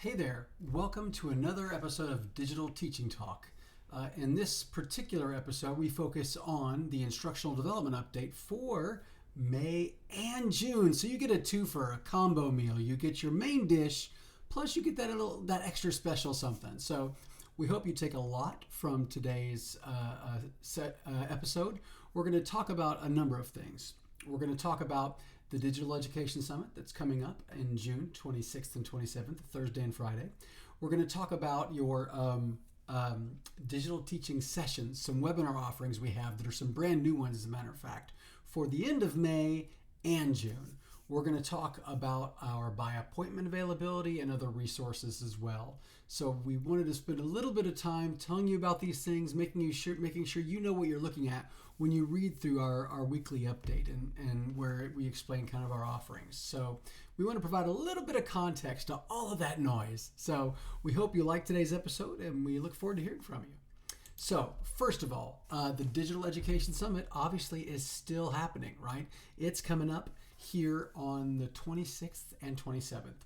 Hey there, welcome to another episode of Digital Teaching Talk. In this particular episode, we focus on the instructional development update for May and June. So you get a twofer, a combo meal. You get your main dish, plus you get that extra special something. So we hope you take a lot from today's episode. We're going to talk about a number of things. We're going to talk about the Digital Education Summit that's coming up in June 26th and 27th, Thursday and Friday. We're going to talk about your digital teaching sessions, some webinar offerings we have that are some brand new ones, as a matter of fact, for the end of May and June. We're going to talk about our by appointment availability and other resources as well. So we wanted to spend a little bit of time telling you about these things, making sure you know what you're looking at when you read through our weekly update and where we explain kind of our offerings. So we want to provide a little bit of context to all of that noise. So we hope you like today's episode and we look forward to hearing from you. So first of all, the Digital Education Summit obviously is still happening, right? It's coming up here on the 26th and 27th.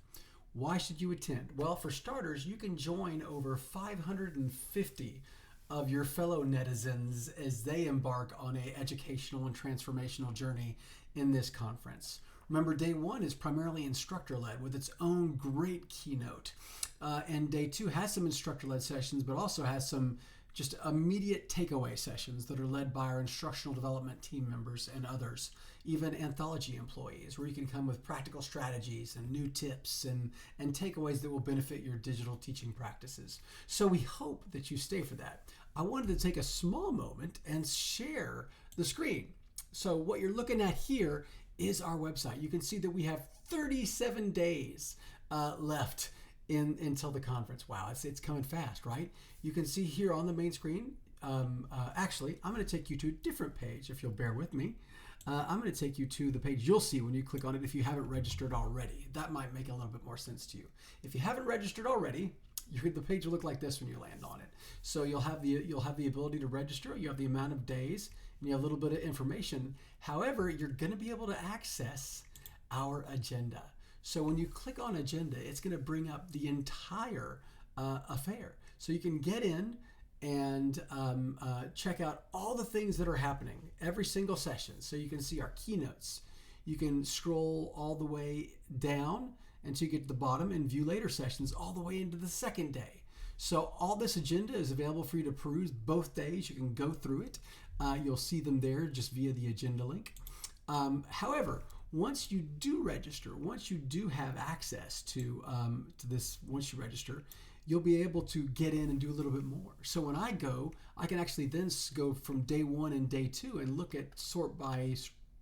Why should you attend? Well, for starters, you can join over 550 of your fellow netizens as they embark on an educational and transformational journey in this conference. Remember, day one is primarily instructor-led with its own great keynote. And day two has some instructor-led sessions, but also has some just immediate takeaway sessions that are led by our instructional development team members and others, even anthology employees, where you can come with practical strategies and new tips and takeaways that will benefit your digital teaching practices. So we hope that you stay for that. I wanted to take a small moment and share the screen. So what you're looking at here is our website. You can see that we have 37 days left until the conference. Wow, it's coming fast, right? You can see here on the main screen, actually, I'm going to take you to a different page, if you'll bear with me. I'm going to take you to the page you'll see when you click on it if you haven't registered already. That might make a little bit more sense to you. If you haven't registered already, the page will look like this when you land on it. So you'll have the ability to register, you have the amount of days, and you have a little bit of information. However, you're going to be able to access our agenda. So when you click on agenda, it's going to bring up the entire affair. So you can get in and check out all the things that are happening, every single session. So you can see our keynotes. You can scroll all the way down until you get to the bottom and view later sessions all the way into the second day. So all this agenda is available for you to peruse both days. You can go through it. You'll see them there just via the agenda link. However, once you do register, once you do have access to this, once you register, you'll be able to get in and do a little bit more. So when I go, I can actually then go from day one and day two and sort by,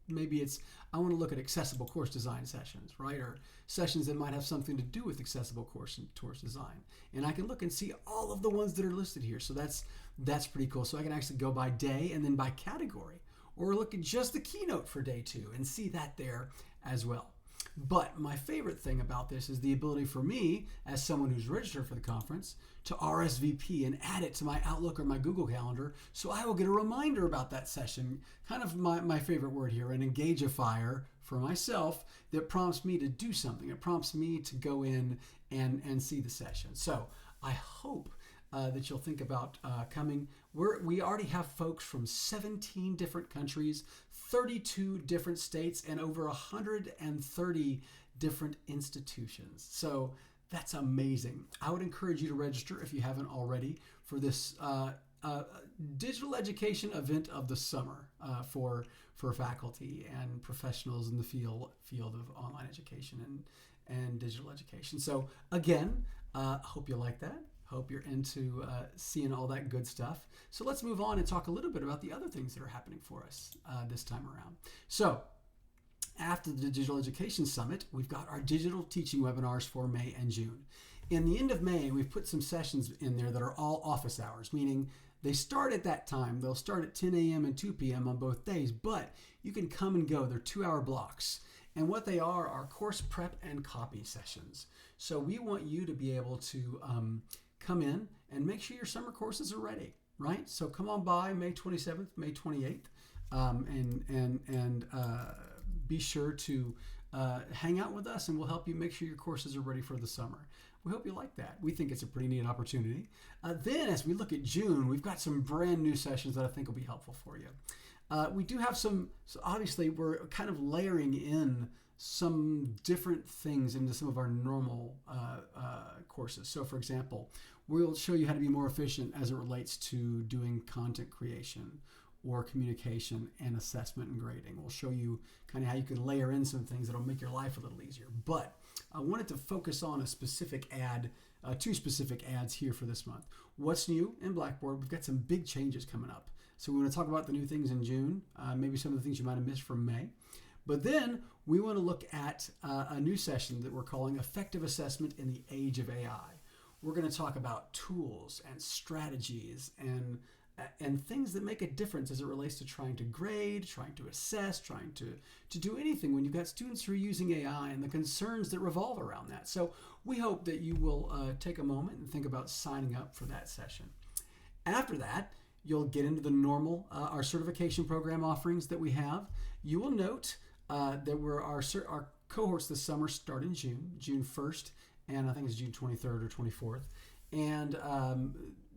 maybe I want to look at accessible course design sessions, right? Or sessions that might have something to do with accessible course design. And I can look and see all of the ones that are listed here. So that's pretty cool. So I can actually go by day and then by category, or look at just the keynote for day two and see that there as well. But my favorite thing about this is the ability for me, as someone who's registered for the conference, to RSVP and add it to my Outlook or my Google Calendar, so I will get a reminder about that session, kind of my favorite word here, an engagifier for myself that prompts me to do something. It prompts me to go in and see the session. So I hope that you'll think about coming. We already have folks from 17 different countries, 32 different states, and over 130 different institutions. So that's amazing. I would encourage you to register if you haven't already for this digital education event of the summer for faculty and professionals in the field of online education and digital education. So again, hope you like that. Hope you're into seeing all that good stuff. So let's move on and talk a little bit about the other things that are happening for us this time around. So after the Digital Education Summit, we've got our digital teaching webinars for May and June. In the end of May, we've put some sessions in there that are all office hours, meaning they start at that time. They'll start at 10 a.m. and 2 p.m. on both days, but you can come and go. They're 2-hour blocks. And what they are course prep and copy sessions. So we want you to be able to come in and make sure your summer courses are ready, right? So come on by May 27th, May 28th, and be sure to hang out with us, and we'll help you make sure your courses are ready for the summer. We hope you like that. We think it's a pretty neat opportunity. Then, as we look at June, we've got some brand new sessions that I think will be helpful for you. We do have some, so obviously, we're kind of layering in some different things into some of our normal courses. So, for example, we'll show you how to be more efficient as it relates to doing content creation or communication and assessment and grading. We'll show you kind of how you can layer in some things that'll make your life a little easier. But I wanted to focus on a specific ad, two specific ads here for this month. What's new in Blackboard? We've got some big changes coming up. So we want to talk about the new things in June, maybe some of the things you might have missed from May. But then we want to look at a new session that we're calling Effective Assessment in the Age of AI. We're going to talk about tools and strategies and things that make a difference as it relates to trying to grade, trying to assess, trying to do anything when you've got students who are using AI and the concerns that revolve around that. So we hope that you will take a moment and think about signing up for that session. After that, you'll get into the normal, our certification program offerings that we have. You will note that our cohorts this summer start in June 1st, and I think it's June 23rd or 24th. And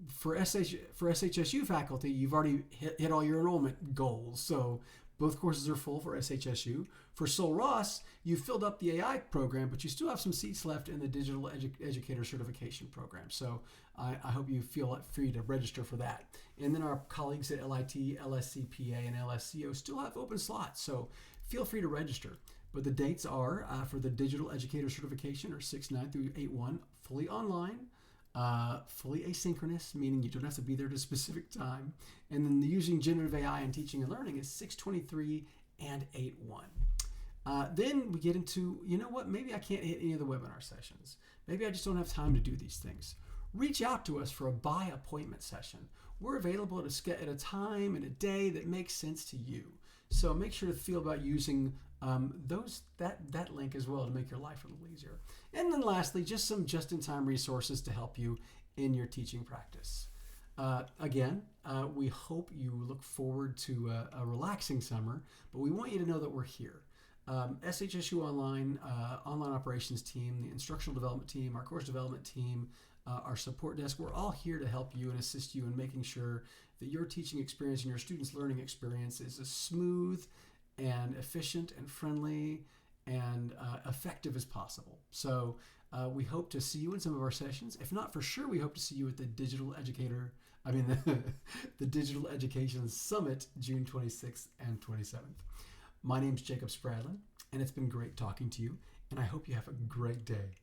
for SHSU faculty, you've already hit all your enrollment goals. So both courses are full for SHSU. For Sol Ross, you filled up the AI program, but you still have some seats left in the Digital Educator Certification program. So I hope you feel free to register for that. And then our colleagues at LIT, LSCPA, and LSCO still have open slots. So feel free to register. But the dates are for the Digital Educator Certification are 6/9 through 8/1, fully online. Fully asynchronous, meaning you don't have to be there at a specific time. And then the using generative AI in teaching and learning is 6/23 and 8/1. Then we get into, you know what, maybe I can't hit any of the webinar sessions. Maybe I just don't have time to do these things. Reach out to us for a by appointment session. We're available at a time and a day that makes sense to you. So make sure to feel about using that link as well to make your life a little easier. And then lastly, just some just-in-time resources to help you in your teaching practice. Again, we hope you look forward to a relaxing summer, but we want you to know that we're here. SHSU Online, online operations team, the instructional development team, our course development team, our support desk, we're all here to help you and assist you in making sure that your teaching experience and your students' learning experience is as smooth and efficient and friendly and effective as possible. So we hope to see you in some of our sessions. If not, for sure, we hope to see you at the the Digital Education Summit, June 26th and 27th. My name's Jacob Spradlin, and it's been great talking to you, and I hope you have a great day.